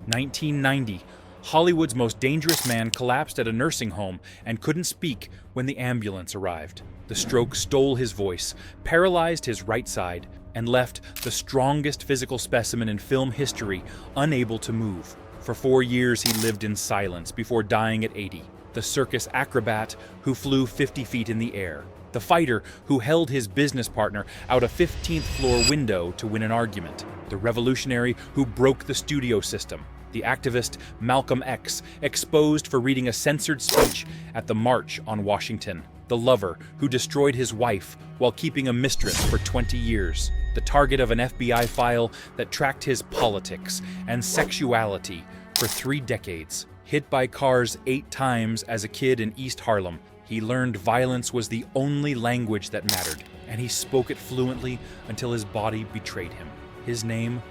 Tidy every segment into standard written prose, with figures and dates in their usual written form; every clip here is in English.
1990. Hollywood's most dangerous man collapsed at a nursing home and couldn't speak when the ambulance arrived. The stroke stole his voice, paralyzed his right side, and left the strongest physical specimen in film history unable to move. For 4 years he lived in silence before dying at 80. The circus acrobat who flew 50 feet in the air. The fighter who held his business partner out a 15th-floor window to win an argument. The revolutionary who broke the studio system. The activist Malcolm X, exposed for reading a censored speech at the March on Washington. The lover who destroyed his wife while keeping a mistress for 20 years. The target of an FBI file that tracked his politics and sexuality for 3 decades. Hit by cars 8 times as a kid in East Harlem, he learned violence was the only language that mattered, and he spoke it fluently until his body betrayed him. His name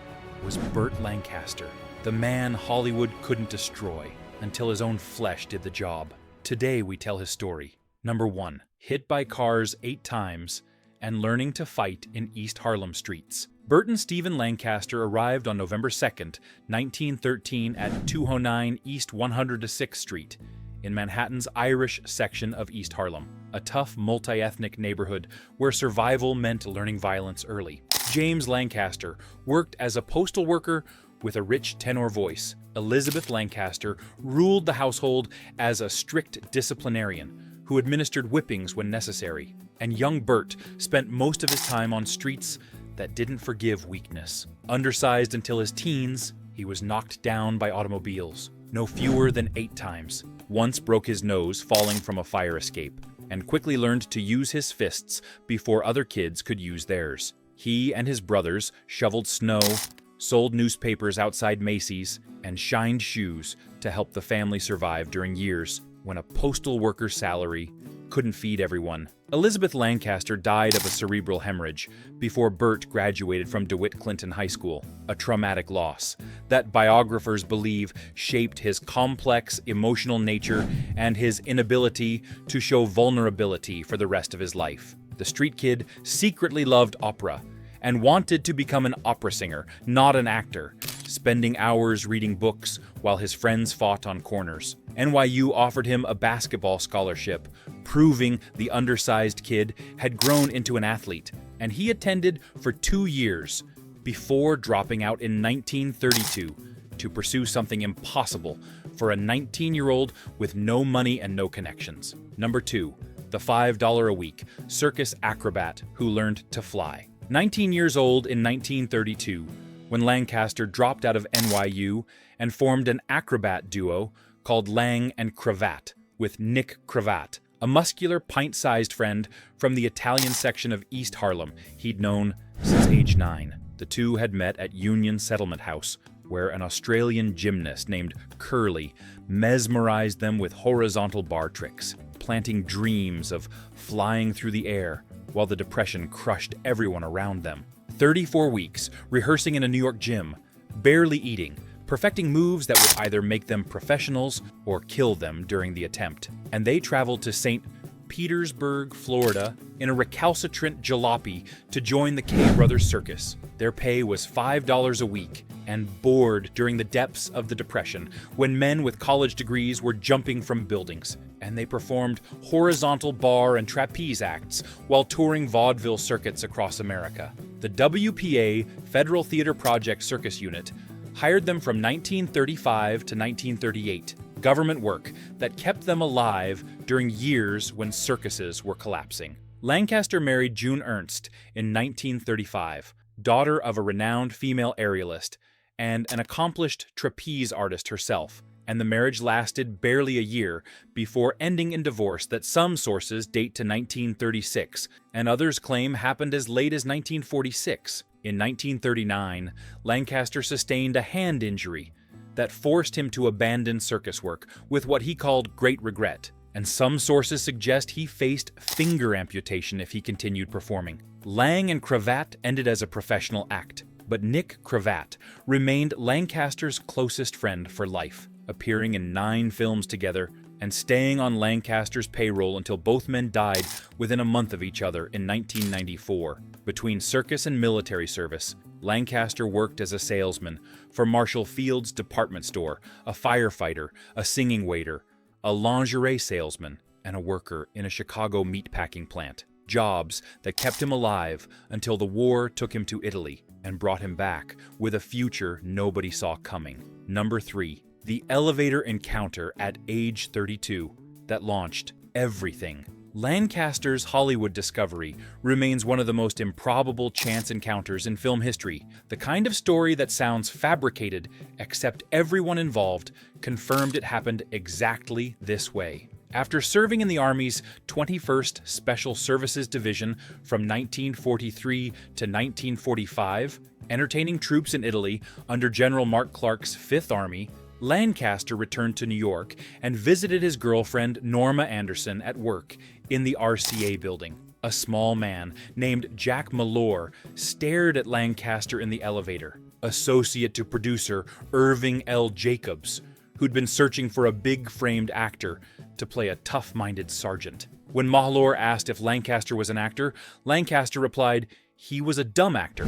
was Burt Lancaster, the man Hollywood couldn't destroy until his own flesh did the job. Today we tell his story. Number 1. Hit by cars 8 times and learning to fight in East Harlem streets. Burt and Stephen Lancaster arrived on November 2nd, 1913 at 209 East 106th Street in Manhattan's Irish section of East Harlem, a tough multi-ethnic neighborhood where survival meant learning violence early. James Lancaster worked as a postal worker with a rich tenor voice. Elizabeth Lancaster ruled the household as a strict disciplinarian who administered whippings when necessary. And young Burt spent most of his time on streets that didn't forgive weakness. Undersized until his teens, he was knocked down by automobiles, no fewer than 8 times. Once broke his nose falling from a fire escape, and quickly learned to use his fists before other kids could use theirs. He and his brothers shoveled snow, sold newspapers outside Macy's, and shined shoes to help the family survive during years when a postal worker's salary couldn't feed everyone. Elizabeth Lancaster died of a cerebral hemorrhage before Burt graduated from DeWitt Clinton High School, a traumatic loss that biographers believe shaped his complex emotional nature and his inability to show vulnerability for the rest of his life. The street kid secretly loved opera and wanted to become an opera singer, not an actor, spending hours reading books while his friends fought on corners. NYU offered him a basketball scholarship, proving the undersized kid had grown into an athlete, and he attended for 2 years before dropping out in 1932 to pursue something impossible for a 19-year-old with no money and no connections. Number 2, the $5 a week circus acrobat who learned to fly. 19 years old in 1932, when Lancaster dropped out of NYU and formed an acrobat duo called Lang and Cravat with Nick Cravat, a muscular, pint-sized friend from the Italian section of East Harlem he'd known since age 9. The two had met at Union Settlement House, where an Australian gymnast named Curly mesmerized them with horizontal bar tricks, planting dreams of flying through the air while the depression crushed everyone around them. 34 weeks rehearsing in a New York gym, barely eating, perfecting moves that would either make them professionals or kill them during the attempt. And they traveled to St. Petersburg, Florida, in a recalcitrant jalopy to join the K Brothers Circus. Their pay was $5 a week and board during the depths of the Depression, when men with college degrees were jumping from buildings. And they performed horizontal bar and trapeze acts while touring vaudeville circuits across America. The WPA Federal Theater Project Circus Unit hired them from 1935 to 1938, government work that kept them alive during years when circuses were collapsing. Lancaster married June Ernst in 1935, daughter of a renowned female aerialist and an accomplished trapeze artist herself, and the marriage lasted barely a year before ending in divorce that some sources date to 1936, and others claim happened as late as 1946. In 1939, Lancaster sustained a hand injury that forced him to abandon circus work with what he called great regret, and some sources suggest he faced finger amputation if he continued performing. Lang and Cravat ended as a professional act, but Nick Cravat remained Lancaster's closest friend for life, appearing in 9 films together and staying on Lancaster's payroll until both men died within a month of each other in 1994. Between circus and military service, Lancaster worked as a salesman for Marshall Field's department store, a firefighter, a singing waiter, a lingerie salesman, and a worker in a Chicago meatpacking plant. Jobs that kept him alive until the war took him to Italy and brought him back with a future nobody saw coming. Number 3. The elevator encounter at age 32 that launched everything. Lancaster's Hollywood discovery remains one of the most improbable chance encounters in film history, the kind of story that sounds fabricated, except everyone involved confirmed it happened exactly this way. After serving in the Army's 21st Special Services Division from 1943 to 1945, entertaining troops in Italy under General Mark Clark's Fifth Army, Lancaster returned to New York and visited his girlfriend Norma Anderson at work in the RCA building. A small man named Jack Malore stared at Lancaster in the elevator. Associate to producer Irving L. Jacobs, who'd been searching for a big-framed actor to play a tough-minded sergeant. When Malore asked if Lancaster was an actor, Lancaster replied he was a dumb actor,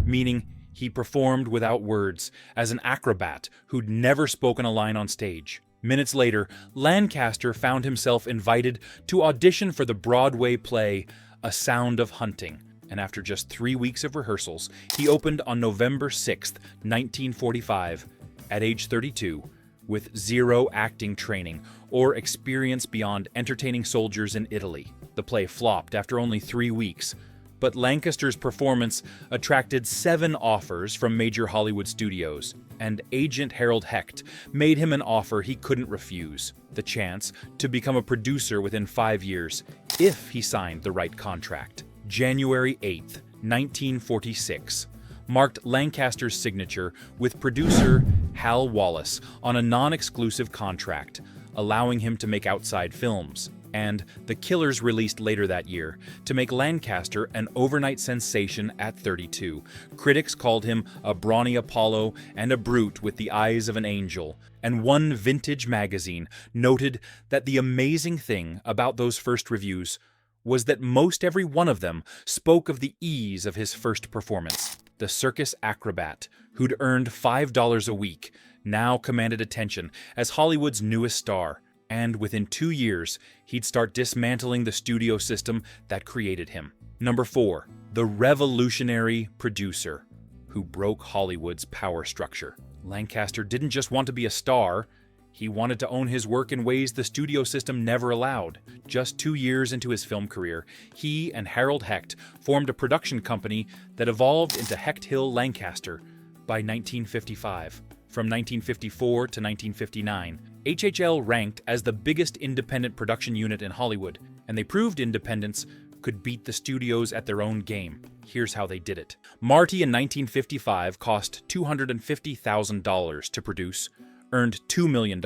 meaning he performed without words, as an acrobat who'd never spoken a line on stage. Minutes later, Lancaster found himself invited to audition for the Broadway play A Sound of Hunting, and after just 3 weeks of rehearsals, he opened on November 6, 1945, at age 32, with zero acting training or experience beyond entertaining soldiers in Italy. The play flopped after only 3 weeks, but Lancaster's performance attracted 7 offers from major Hollywood studios, and agent Harold Hecht made him an offer he couldn't refuse: the chance to become a producer within 5 years, if he signed the right contract. January 8, 1946, marked Lancaster's signature with producer Hal Wallace on a non-exclusive contract, allowing him to make outside films, and The Killers released later that year to make Lancaster an overnight sensation at 32. Critics called him a brawny Apollo and a brute with the eyes of an angel, and one vintage magazine noted that the amazing thing about those first reviews was that most every one of them spoke of the ease of his first performance. The circus acrobat, who'd earned $5 a week, now commanded attention as Hollywood's newest star, and within 2 years, he'd start dismantling the studio system that created him. Number 4. The revolutionary producer who broke Hollywood's power structure. Lancaster didn't just want to be a star, he wanted to own his work in ways the studio system never allowed. Just 2 years into his film career, he and Harold Hecht formed a production company that evolved into Hecht Hill Lancaster by 1955. From 1954 to 1959, HHL ranked as the biggest independent production unit in Hollywood, and they proved independence could beat the studios at their own game. Here's how they did it. Marty in 1955 cost $250,000 to produce, earned $2 million,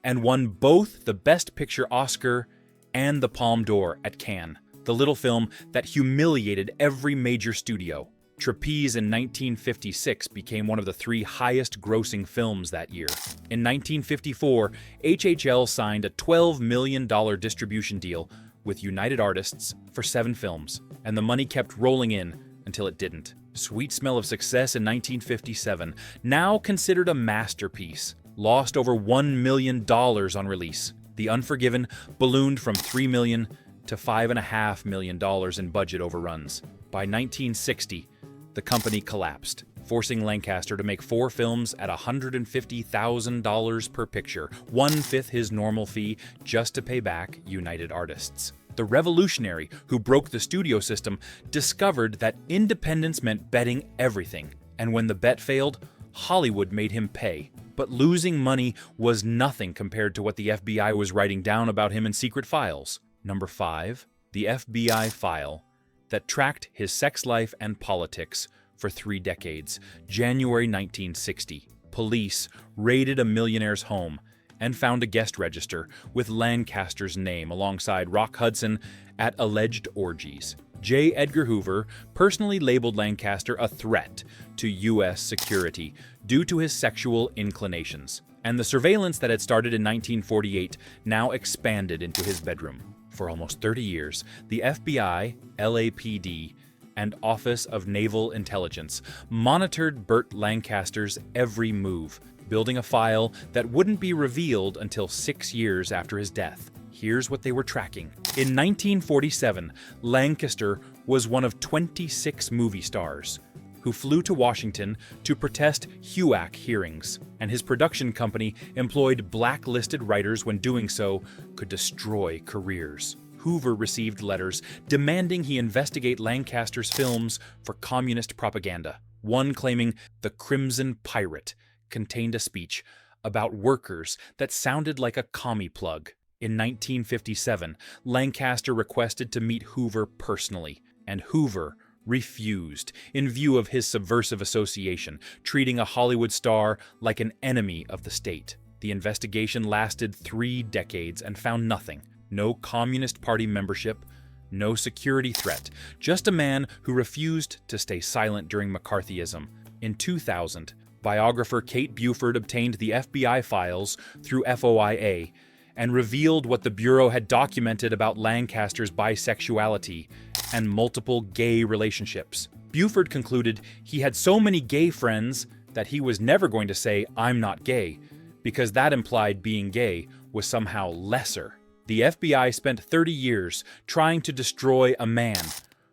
and won both the Best Picture Oscar and the Palme d'Or at Cannes, the little film that humiliated every major studio. Trapeze in 1956 became one of the 3 highest-grossing films that year. In 1954, HHL signed a $12 million distribution deal with United Artists for 7 films, and the money kept rolling in until it didn't. Sweet Smell of Success in 1957, now considered a masterpiece, lost over $1 million on release. The Unforgiven ballooned from $3 million to $5.5 million in budget overruns. By 1960, the company collapsed, forcing Lancaster to make 4 films at $150,000 per picture, 1/5 his normal fee, just to pay back United Artists. The revolutionary who broke the studio system discovered that independence meant betting everything, and when the bet failed, Hollywood made him pay. But losing money was nothing compared to what the FBI was writing down about him in secret files. Number 5. The FBI file that tracked his sex life and politics for 3 decades. January 1960. Police raided a millionaire's home and found a guest register with Lancaster's name alongside Rock Hudson at alleged orgies. J. Edgar Hoover personally labeled Lancaster a threat to U.S. security due to his sexual inclinations, and the surveillance that had started in 1948 now expanded into his bedroom. For almost 30 years, the FBI, LAPD, and Office of Naval Intelligence monitored Burt Lancaster's every move, building a file that wouldn't be revealed until 6 years after his death. Here's what they were tracking. In 1947, Lancaster was one of 26 movie stars who flew to Washington to protest HUAC hearings, and his production company employed blacklisted writers when doing so could destroy careers. Hoover received letters demanding he investigate Lancaster's films for communist propaganda. One claiming The Crimson Pirate contained a speech about workers that sounded like a commie plug. In 1957, Lancaster requested to meet Hoover personally, and Hoover refused in view of his subversive association, treating a Hollywood star like an enemy of the state. The investigation lasted 3 decades and found nothing. No Communist Party membership, no security threat, just a man who refused to stay silent during McCarthyism. In 2000, biographer Kate Buford obtained the FBI files through FOIA and revealed what the Bureau had documented about Lancaster's bisexuality and multiple gay relationships. Buford concluded he had so many gay friends that he was never going to say, "I'm not gay," because that implied being gay was somehow lesser. The FBI spent 30 years trying to destroy a man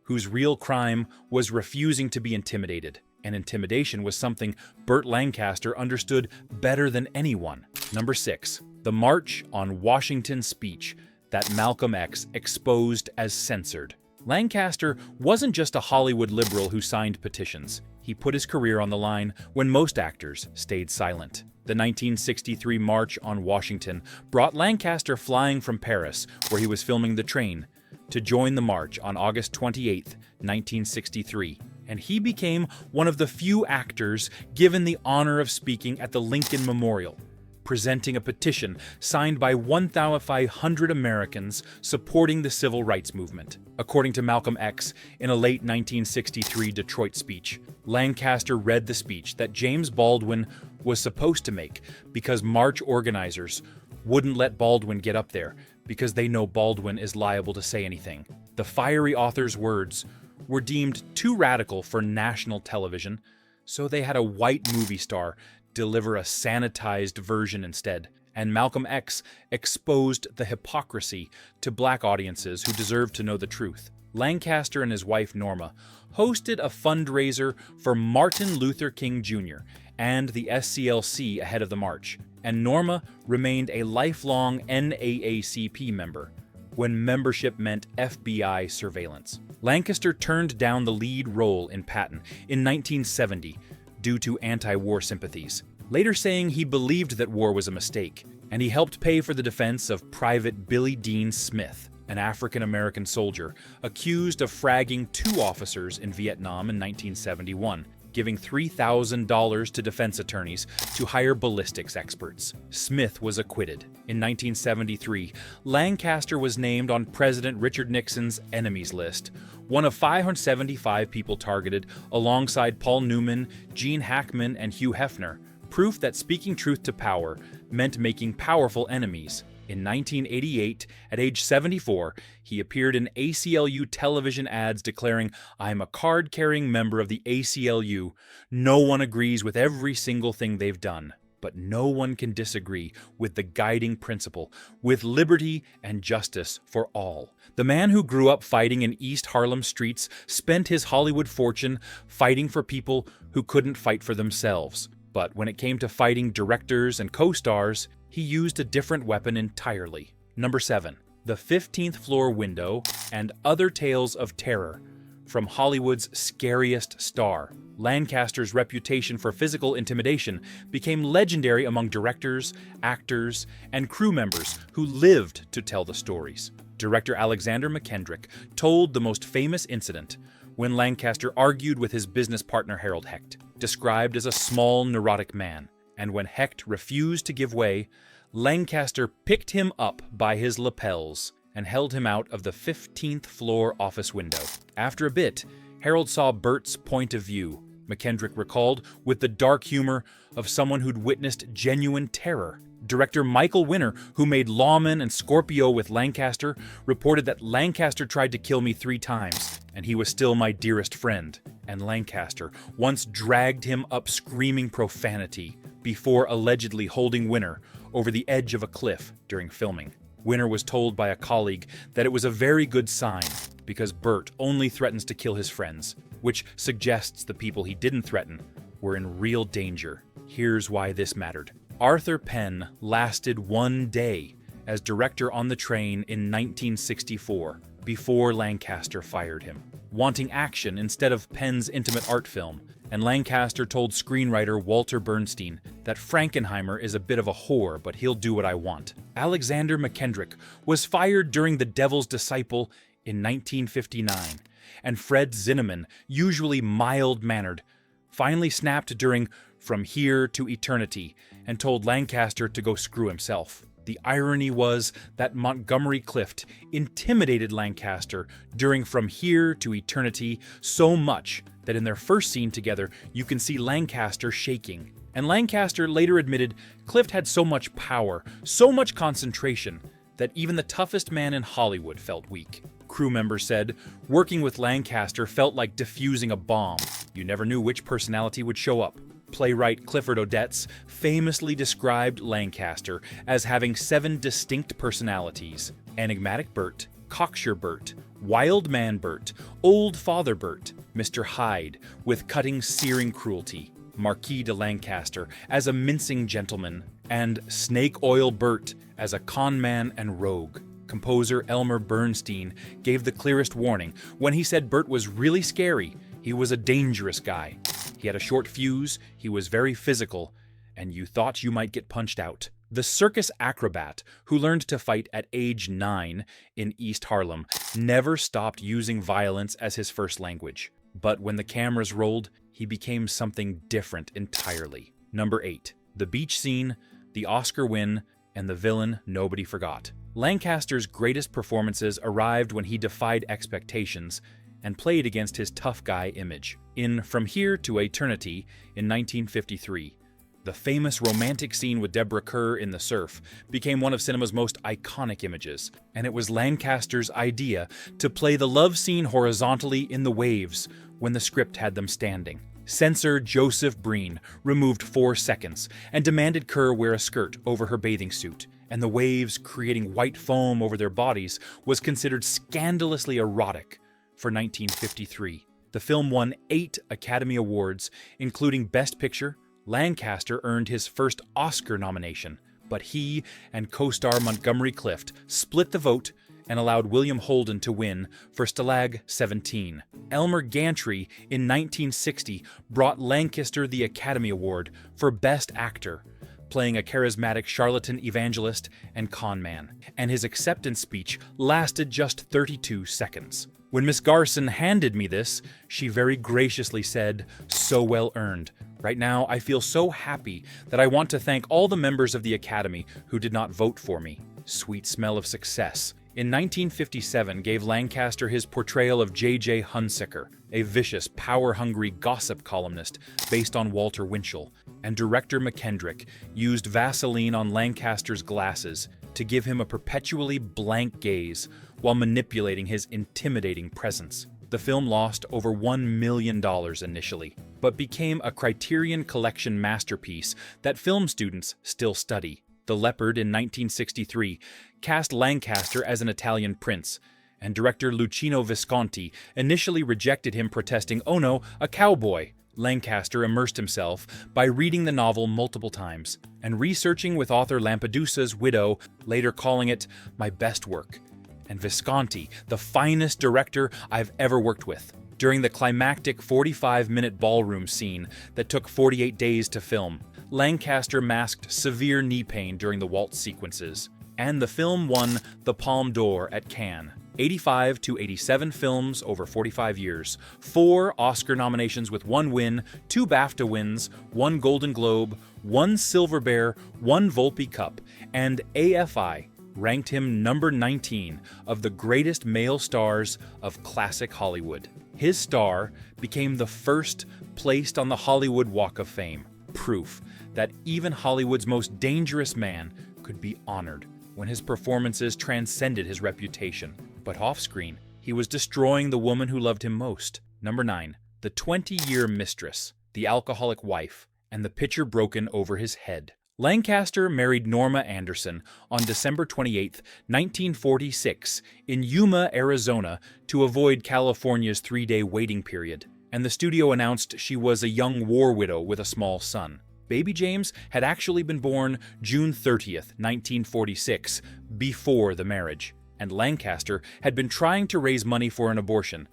whose real crime was refusing to be intimidated. And intimidation was something Burt Lancaster understood better than anyone. Number 6. The March on Washington speech that Malcolm X exposed as censored. Lancaster wasn't just a Hollywood liberal who signed petitions. He put his career on the line when most actors stayed silent. The 1963 March on Washington brought Lancaster flying from Paris, where he was filming The Train, to join the march on August 28, 1963. And he became one of the few actors given the honor of speaking at the Lincoln Memorial, presenting a petition signed by 1,500 Americans supporting the civil rights movement. According to Malcolm X, in a late 1963 Detroit speech, Lancaster read the speech that James Baldwin was supposed to make because march organizers wouldn't let Baldwin get up there because they know Baldwin is liable to say anything. The fiery author's words were deemed too radical for national television, so they had a white movie star deliver a sanitized version instead. And Malcolm X exposed the hypocrisy to black audiences who deserved to know the truth. Lancaster and his wife Norma hosted a fundraiser for Martin Luther King Jr. and the SCLC ahead of the march, and Norma remained a lifelong NAACP member when membership meant FBI surveillance. Lancaster turned down the lead role in Patton in 1970 due to anti-war sympathies, later saying he believed that war was a mistake, and he helped pay for the defense of Private Billy Dean Smith, an African-American soldier accused of fragging 2 officers in Vietnam in 1971, giving $3,000 to defense attorneys to hire ballistics experts. Smith was acquitted. In 1973, Lancaster was named on President Richard Nixon's enemies list, one of 575 people targeted alongside Paul Newman, Gene Hackman, and Hugh Hefner, proof that speaking truth to power meant making powerful enemies. In 1988, at age 74, he appeared in ACLU television ads declaring, "I'm a card-carrying member of the ACLU. No one agrees with every single thing they've done, but no one can disagree with the guiding principle, with liberty and justice for all." The man who grew up fighting in East Harlem streets spent his Hollywood fortune fighting for people who couldn't fight for themselves. But when it came to fighting directors and co-stars, he used a different weapon entirely. Number 7. The 15th Floor Window and Other Tales of Terror from Hollywood's Scariest Star. Lancaster's reputation for physical intimidation became legendary among directors, actors, and crew members who lived to tell the stories. Director Alexander McKendrick told the most famous incident when Lancaster argued with his business partner Harold Hecht, described as a small, neurotic man. And when Hecht refused to give way, Lancaster picked him up by his lapels and held him out of the 15th floor office window. After a bit, Harold saw Burt's point of view, McKendrick recalled, with the dark humor of someone who'd witnessed genuine terror. Director Michael Winner, who made Lawman and Scorpio with Lancaster, reported that Lancaster tried to kill me 3 times, and he was still my dearest friend. And Lancaster once dragged him up screaming profanity before allegedly holding Winner over the edge of a cliff during filming. Winner was told by a colleague that it was a very good sign because Burt only threatens to kill his friends, which suggests the people he didn't threaten were in real danger. Here's why this mattered. Arthur Penn lasted 1 day as director on the train in 1964 before Lancaster fired him, wanting action instead of Penn's intimate art film, and Lancaster told screenwriter Walter Bernstein that Frankenheimer is a bit of a whore, but he'll do what I want. Alexander McKendrick was fired during The Devil's Disciple in 1959, and Fred Zinnemann, usually mild-mannered, finally snapped during From Here to Eternity and told Lancaster to go screw himself. The irony was that Montgomery Clift intimidated Lancaster during From Here to Eternity so much that in their first scene together, you can see Lancaster shaking. And Lancaster later admitted Clift had so much power, so much concentration, that even the toughest man in Hollywood felt weak. Crew members said, working with Lancaster felt like defusing a bomb. You never knew which personality would show up. Playwright Clifford Odets famously described Lancaster as having 7 distinct personalities: enigmatic Burt, cocksure Burt, wild man Burt, old father Burt, Mr. Hyde with cutting, searing cruelty, Marquis de Lancaster as a mincing gentleman, and Snake Oil Burt as a conman and rogue. Composer Elmer Bernstein gave the clearest warning when he said Burt was really scary. He was a dangerous guy. He had a short fuse, he was very physical, and you thought you might get punched out. The circus acrobat, who learned to fight at age 9 in East Harlem, never stopped using violence as his first language. But when the cameras rolled, he became something different entirely. Number 8. The beach scene, the Oscar win, and the villain nobody forgot. Lancaster's greatest performances arrived when he defied expectations and played against his tough guy image. In From Here to Eternity in 1953, the famous romantic scene with Deborah Kerr in the surf became one of cinema's most iconic images, and it was Lancaster's idea to play the love scene horizontally in the waves when the script had them standing. Censor Joseph Breen removed 4 seconds and demanded Kerr wear a skirt over her bathing suit, and the waves creating white foam over their bodies was considered scandalously erotic for 1953. The film won 8 Academy Awards, including Best Picture. Lancaster earned his first Oscar nomination, but he and co-star Montgomery Clift split the vote and allowed William Holden to win for Stalag 17. Elmer Gantry in 1960 brought Lancaster the Academy Award for Best Actor, playing a charismatic charlatan evangelist and conman, and his acceptance speech lasted just 32 seconds. When Miss Garson handed me this, she very graciously said, "So well earned. Right now, I feel so happy that I want to thank all the members of the Academy who did not vote for me." Sweet smell of success. In 1957 gave Lancaster his portrayal of J.J. Hunsaker, a vicious, power-hungry gossip columnist based on Walter Winchell, and director McKendrick used Vaseline on Lancaster's glasses to give him a perpetually blank gaze while manipulating his intimidating presence. The film lost over $1 million initially, but became a Criterion Collection masterpiece that film students still study. The Leopard in 1963 cast Lancaster as an Italian prince, and director Luchino Visconti initially rejected him, protesting, "Oh no, a cowboy." Lancaster immersed himself by reading the novel multiple times and researching with author Lampedusa's widow, later calling it my best work. And Visconti, the finest director I've ever worked with. During the climactic 45-minute ballroom scene that took 48 days to film, Lancaster masked severe knee pain during the waltz sequences, and the film won the Palme d'Or at Cannes. 85 to 87 films over 45 years, 4 Oscar nominations with 1 win, 2 BAFTA wins, 1 Golden Globe, 1 Silver Bear, 1 Volpe Cup, and AFI ranked him number 19 of the greatest male stars of classic Hollywood. His star became the first placed on the Hollywood Walk of Fame, proof that even Hollywood's most dangerous man could be honored when his performances transcended his reputation. But off-screen, he was destroying the woman who loved him most. Number 9. The 20-year mistress, the alcoholic wife, and the pitcher broken over his head. Lancaster married Norma Anderson on December 28, 1946, in Yuma, Arizona, to avoid California's 3-day waiting period, and the studio announced she was a young war widow with a small son. Baby James had actually been born June 30th, 1946, before the marriage, and Lancaster had been trying to raise money for an abortion,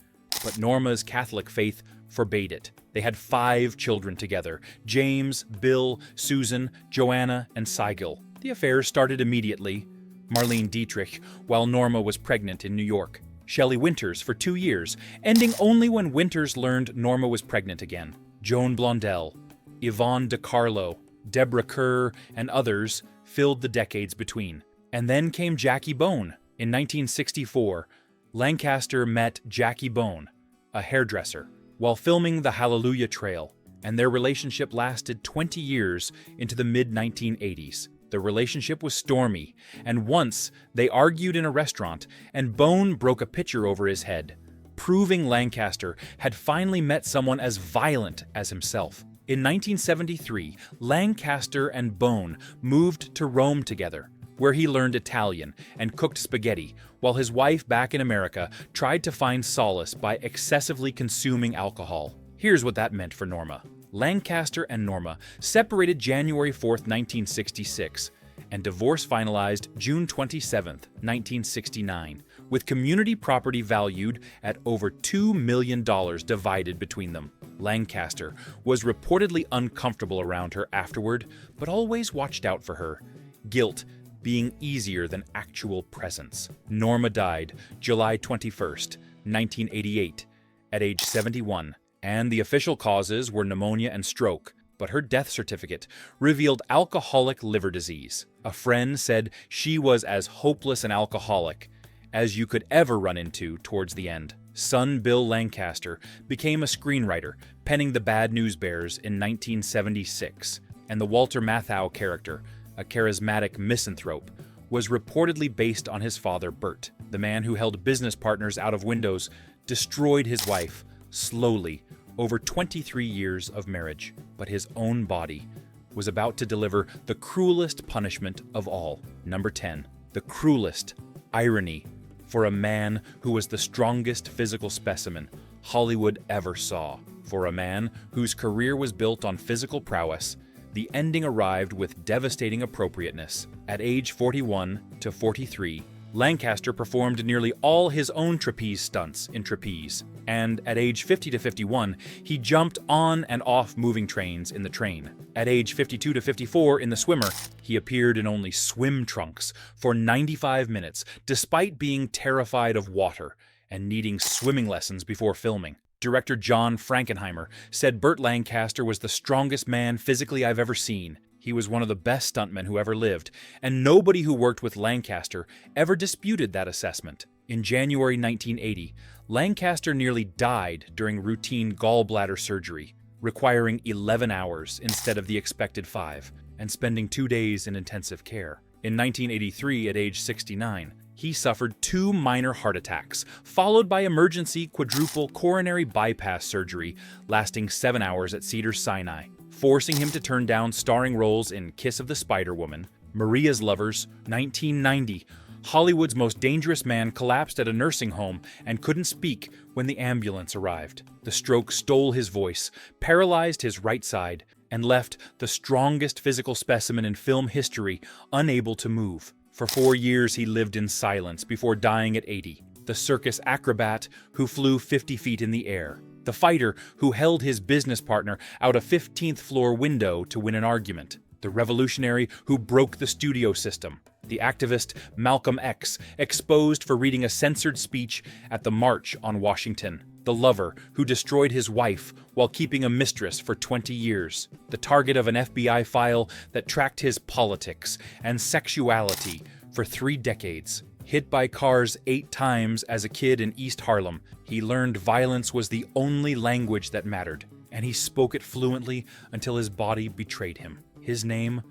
but Norma's Catholic faith forbade it. They had 5 children together: James, Bill, Susan, Joanna, and Sigel. The affair started immediately. Marlene Dietrich, while Norma was pregnant in New York. Shelley Winters for 2 years, ending only when Winters learned Norma was pregnant again. Joan Blondell, Yvonne DiCarlo, Deborah Kerr, and others filled the decades between. And then came Jackie Bone. In 1964, Lancaster met Jackie Bone, a hairdresser, while filming The Hallelujah Trail, and their relationship lasted 20 years into the mid-1980s. The relationship was stormy, and once they argued in a restaurant, and Bone broke a pitcher over his head, proving Lancaster had finally met someone as violent as himself. In 1973, Lancaster and Bone moved to Rome together, where he learned Italian and cooked spaghetti, while his wife back in America tried to find solace by excessively consuming alcohol. Here's what that meant for Norma. Lancaster and Norma separated January 4, 1966, and divorce finalized June 27, 1969, with community property valued at over $2 million divided between them. Lancaster was reportedly uncomfortable around her afterward, but always watched out for her. Guilt being easier than actual presence. Norma died July 21, 1988, at age 71, and the official causes were pneumonia and stroke, but her death certificate revealed alcoholic liver disease. A friend said she was as hopeless an alcoholic as you could ever run into towards the end. Son Bill Lancaster became a screenwriter, penning The Bad News Bears in 1976, and the Walter Matthau character, a charismatic misanthrope, was reportedly based on his father Burt. The man who held business partners out of windows destroyed his wife, slowly, over 23 years of marriage. But his own body was about to deliver the cruelest punishment of all. Number 10. The cruelest irony for a man who was the strongest physical specimen Hollywood ever saw. For a man whose career was built on physical prowess, the ending arrived with devastating appropriateness. At age 41 to 43, Lancaster performed nearly all his own trapeze stunts in trapeze, and at age 50 to 51, he jumped on and off moving trains in the train. At age 52 to 54 in The Swimmer, he appeared in only swim trunks for 95 minutes, despite being terrified of water and needing swimming lessons before filming. Director John Frankenheimer said Burt Lancaster was the strongest man physically I've ever seen. He was one of the best stuntmen who ever lived, and nobody who worked with Lancaster ever disputed that assessment. In January 1980, Lancaster nearly died during routine gallbladder surgery, requiring 11 hours instead of the expected 5, and spending 2 days in intensive care. In 1983, at age 69, he suffered 2 minor heart attacks, followed by emergency quadruple coronary bypass surgery lasting 7 hours at Cedars-Sinai, forcing him to turn down starring roles in Kiss of the Spider Woman, Maria's Lovers, 1990. Hollywood's most dangerous man collapsed at a nursing home and couldn't speak when the ambulance arrived. The stroke stole his voice, paralyzed his right side, and left the strongest physical specimen in film history unable to move. For 4 years he lived in silence before dying at 80. The circus acrobat who flew 50 feet in the air. The fighter who held his business partner out a 15th-floor window to win an argument. The revolutionary who broke the studio system. The activist Malcolm X, exposed for reading a censored speech at the March on Washington. The lover who destroyed his wife while keeping a mistress for 20 years. The target of an FBI file that tracked his politics and sexuality for 3 decades. Hit by cars 8 times as a kid in East Harlem, he learned violence was the only language that mattered, and he spoke it fluently until his body betrayed him. His name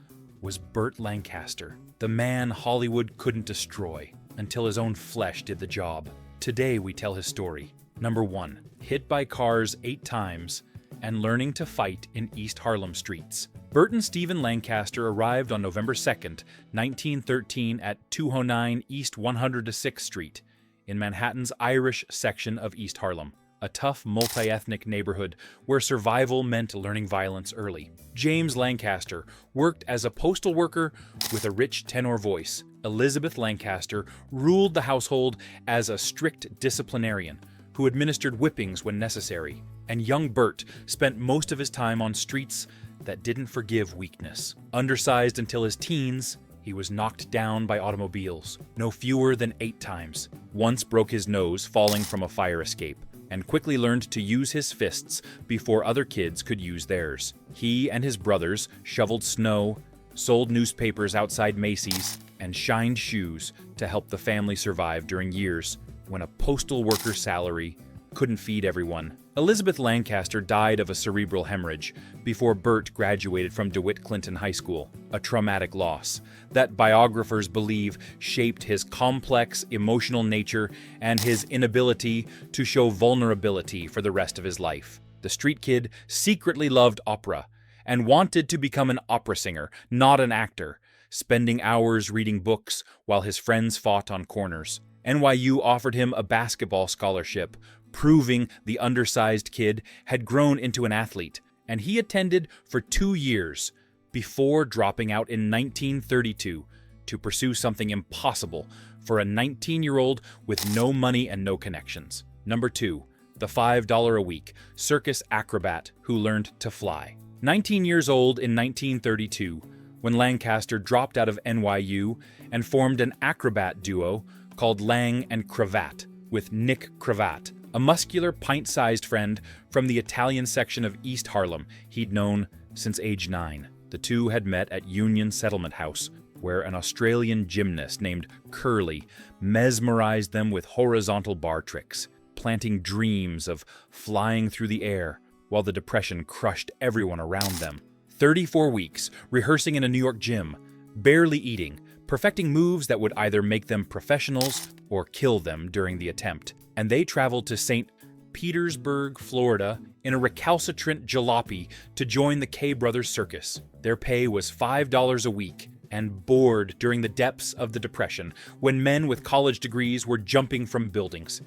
was Burt Lancaster, the man Hollywood couldn't destroy until his own flesh did the job. Today we tell his story. Number 1. Hit by cars 8 times and learning to fight in East Harlem streets. Burt and Stephen Lancaster arrived on November 2nd, 1913 at 209 East 106th Street in Manhattan's Irish section of East Harlem, a tough multi-ethnic neighborhood where survival meant learning violence early. James Lancaster worked as a postal worker with a rich tenor voice. Elizabeth Lancaster ruled the household as a strict disciplinarian who administered whippings when necessary. And young Burt spent most of his time on streets that didn't forgive weakness. Undersized until his teens, he was knocked down by automobiles, no fewer than 8 times. Once broke his nose falling from a fire escape, and quickly learned to use his fists before other kids could use theirs. He and his brothers shoveled snow, sold newspapers outside Macy's, and shined shoes to help the family survive during years when a postal worker's salary couldn't feed everyone. Elizabeth Lancaster died of a cerebral hemorrhage before Burt graduated from DeWitt Clinton High School, a traumatic loss that biographers believe shaped his complex emotional nature and his inability to show vulnerability for the rest of his life. The street kid secretly loved opera and wanted to become an opera singer, not an actor, spending hours reading books while his friends fought on corners. NYU offered him a basketball scholarship, proving the undersized kid had grown into an athlete, and he attended for 2 years before dropping out in 1932 to pursue something impossible for a 19-year-old with no money and no connections. Number 2, the $5 a week circus acrobat who learned to fly. 19 years old in 1932, when Lancaster dropped out of NYU and formed an acrobat duo called Lang and Cravat with Nick Cravat, a muscular, pint-sized friend from the Italian section of East Harlem he'd known since age 9. The two had met at Union Settlement House, where an Australian gymnast named Curly mesmerized them with horizontal bar tricks, planting dreams of flying through the air while the depression crushed everyone around them. 34 weeks rehearsing in a New York gym, barely eating, perfecting moves that would either make them professionals or kill them during the attempt. And they traveled to St. Petersburg, Florida, in a recalcitrant jalopy to join the K Brothers circus. Their pay was $5 a week and board during the depths of the Depression, when men with college degrees were jumping from buildings.